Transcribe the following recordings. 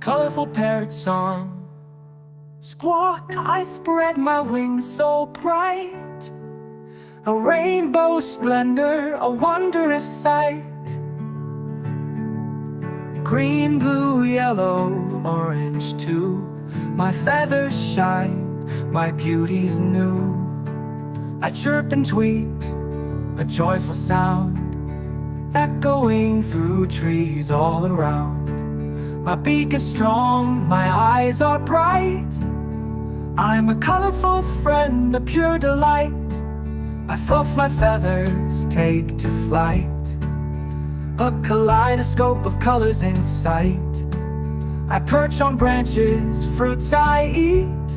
Colorful parrot song. Squawk, I spread my wings so bright, a rainbow splendor, a wondrous sight. Green, blue, yellow, orange too, my feathers shine, my beauty's new. I chirp and tweet, a joyful sound, echoing through trees all around. My beak is strong, my eyes are bright, I'm a colorful friend, a pure delight. I fluff my feathers, take to flight, a kaleidoscope of colors in sight. I perch on branches, fruits I eat,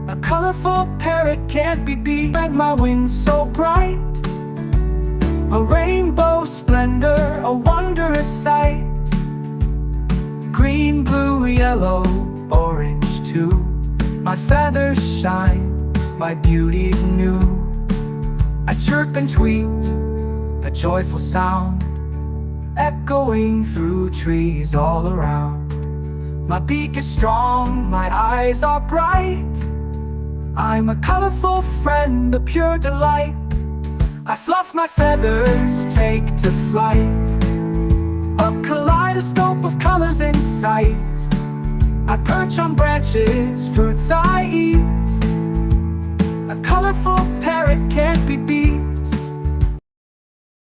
a colorful parrot can't be beat. Spread my wings so bright, a rainbow splendor, a wondrous sight. Green, blue, yellow, orange too, my feathers shine, my beauty's new. I chirp and tweet, a joyful sound, echoing through trees all around. My beak is strong, my eyes are bright, I'm a colorful friend, a pure delight. I fluff my feathers, take to flight, a kaleidoscope of colors in sight. I perch on branches, fruits I eat, a colorful parrot can't be beat.